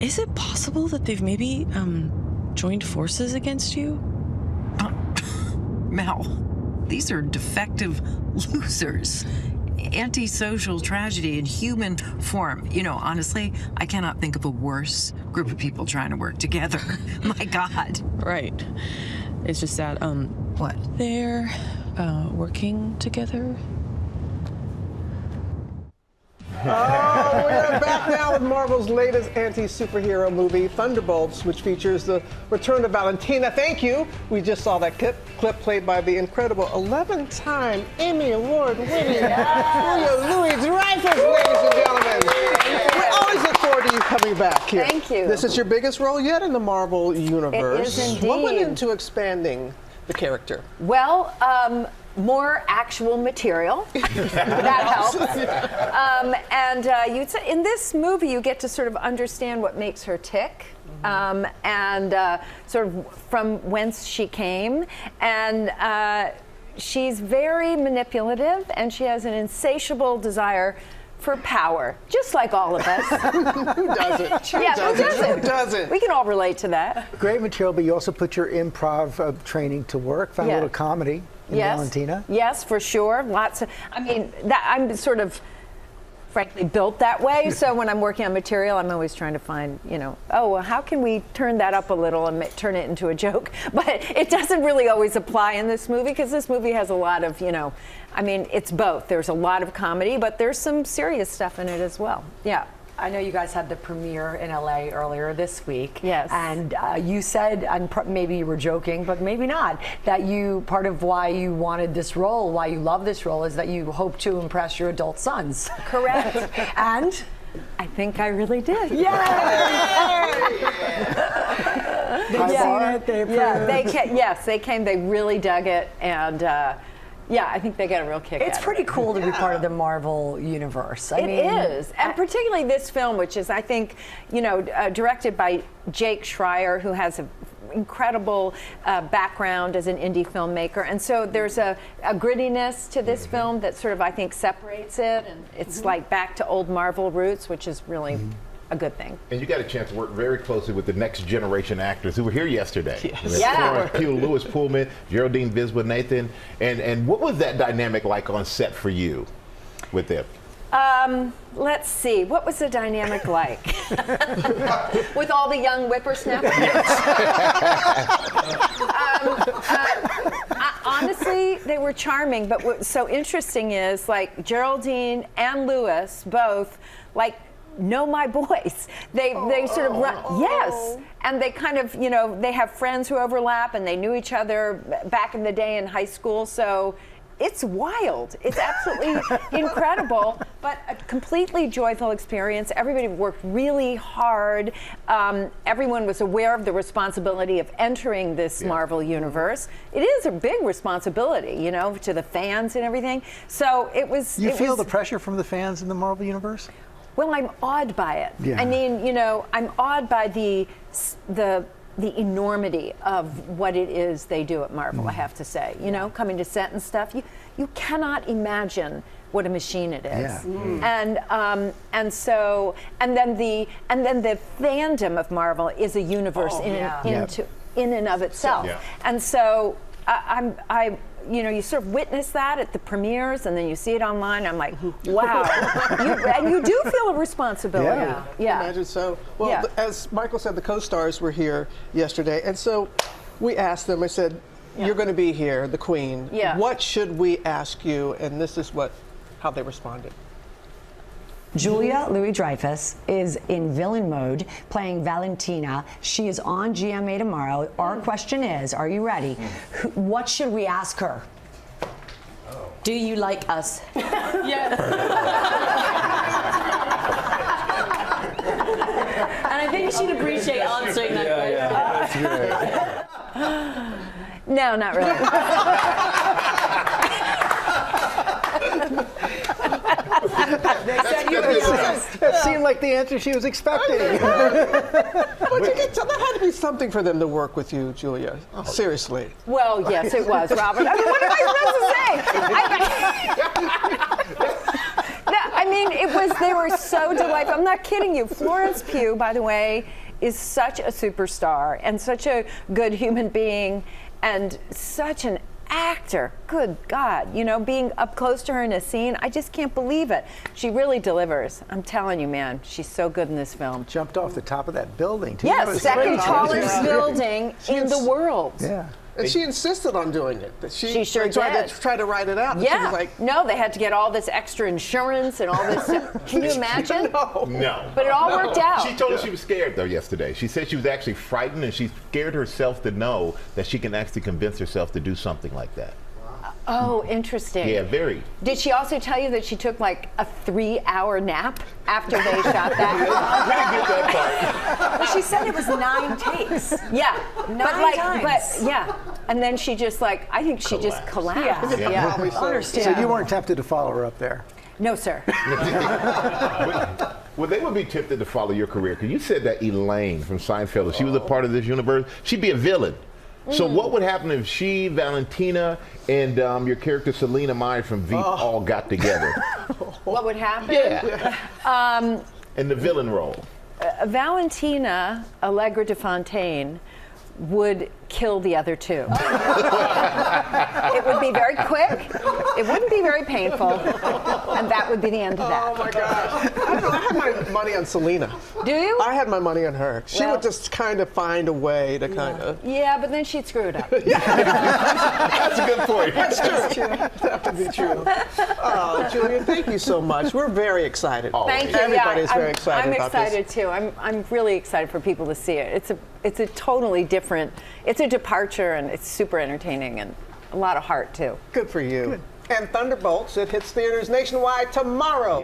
Is it possible that they've maybe joined forces against you? Mel, these are defective losers. Antisocial tragedy in human form. You know, honestly, I cannot think of a worse group of people trying to work together. My God. Right. It's just that, What? they're working together. Oh, we are back now with Marvel's latest anti-superhero movie, Thunderbolts, which features the return of Valentina. Thank you. We just saw that clip played by the incredible 11-time Emmy Award-winning Louis-Dreyfus, ladies and gentlemen. We always look forward to you coming back here. Thank you. This is your biggest role yet in the Marvel universe. It is indeed. What went into expanding the character? Well, more actual material. That helps. You'd say in this movie, you get to sort of understand what makes her tick. And sort of from whence she came. And she's very manipulative, and she has an insatiable desire for power, just like all of us. Who doesn't? Who doesn't? We can all relate to that. Great material, but you also put your improv training to work. Found a little comedy in Valentina. Yes, for sure. Lots of. I mean, I'm sort of, frankly, built that way. So when I'm working on material, I'm always trying to find, oh, well, how can we turn that up a little and turn it into a joke? But it doesn't really always apply in this movie, because this movie has a lot of, I mean, it's both. There's a lot of comedy, but there's some serious stuff in it as well. Yeah. I know you guys had the premiere in LA earlier this week. Yes. And you said, and maybe you were joking, but maybe not, that part of why you wanted this role, why you love this role, is that you hope to impress your adult sons. Correct. And? I think I really did. Yay! They came, they really dug it, and I think they got a real kick out of it. It's pretty cool to be part of the Marvel universe. It is, and particularly this film, which is, I think, directed by Jake Schreier, who has an incredible background as an indie filmmaker, and so there's a grittiness to this film that sort of, I think, separates it, and it's like back to old Marvel roots, which is really a good thing. And you got a chance to work very closely with the next generation actors who were here yesterday. Yes. Yeah. Florence Pugh, Louis Pullman, Geraldine Viswa, Nathan. And what was that dynamic like on set for you with them? Let's see. What was the dynamic like? With all the young whippersnappers? Honestly, they were charming. But what's so interesting is, like, Geraldine and Louis both, like, know my boys. They sort of run, yes, and they kind of, they have friends who overlap, and they knew each other back in the day in high school, so it's wild. It's absolutely incredible, but a completely joyful experience. Everybody worked really hard. Everyone was aware of the responsibility of entering this Marvel universe. It is a big responsibility, to the fans and everything. So it was. You feel the pressure from the fans in the Marvel universe? Well, I'm awed by it. Yeah. I mean, I'm awed by the enormity of what it is they do at Marvel, I have to say. Coming to set and stuff, you cannot imagine what a machine it is. Yeah. And then the fandom of Marvel is a universe in and of itself. Yeah. And so you sort of witness that at the premieres, and then you see it online. I'm like, wow. And you do feel a responsibility. Yeah. Imagine so. Well, as Michael said, the co-stars were here yesterday, and so we asked them, I said, you're going to be here, the Queen. Yeah. What should we ask you? And this is how they responded. Julia Louis-Dreyfus is in villain mode, playing Valentina. She is on GMA tomorrow. Our question is, are you ready? What should we ask her? Do you like us? Yes. And I think she'd appreciate answering that question. Yeah, no, not really. That seemed like the answer she was expecting. That had to be something for them to work with you, Julia. Seriously. Well, yes, it was, Robert. I mean, what am I supposed to say? mean, they were so delightful. I'm not kidding you. Florence Pugh, by the way, is such a superstar and such a good human being and such an actor. Good God, you know, being up close to her in a scene, I just can't believe it. She really delivers. I'm telling you, man, she's so good in this film. Jumped off the top of that building, too. Yes, second tallest building in the world. Yeah. And she insisted on doing it. She sure tried did. to write it out. Yeah. She was like, no, they had to get all this extra insurance and all this. Can you imagine? No. But it all worked out. She told us she was scared, though, yesterday. She said she was actually frightened, and she scared herself to know that she can actually convince herself to do something like that. Oh, interesting. Yeah, very. Did she also tell you that she took like a 3-hour nap after they shot that? We didn't get that part. But she said it was 9 takes. Yeah. 9 times. times. But yeah. And then she just like, I think she just collapsed. Yeah. Probably so. Understand. So you weren't tempted to follow her up there? No, sir. Well, they would be tempted to follow your career, because you said that Elaine from Seinfeld, if she was a part of this universe, she'd be a villain. So what would happen if she, Valentina, and your character Selena Meyer from Veep all got together? What would happen? Yeah. In the villain role. Valentina Allegra de Fontaine would kill the other two. It would be very quick. It wouldn't be very painful. And that would be the end of that. oh my gosh. I had my money on Selena. Do you? I had my money on her. She would just kind of find a way to kind of. Yeah, but then she'd screw it up. That's a good point. That's true. That would be true. Oh, Julia, thank you so much. We're very excited. Thank you. Everybody's yeah, very excited I'm about excited this. too. I'm really excited for people to see it. It's a totally different. It's a departure, and it's super entertaining and a lot of heart too. Good for you. And Thunderbolts, it hits theaters nationwide tomorrow.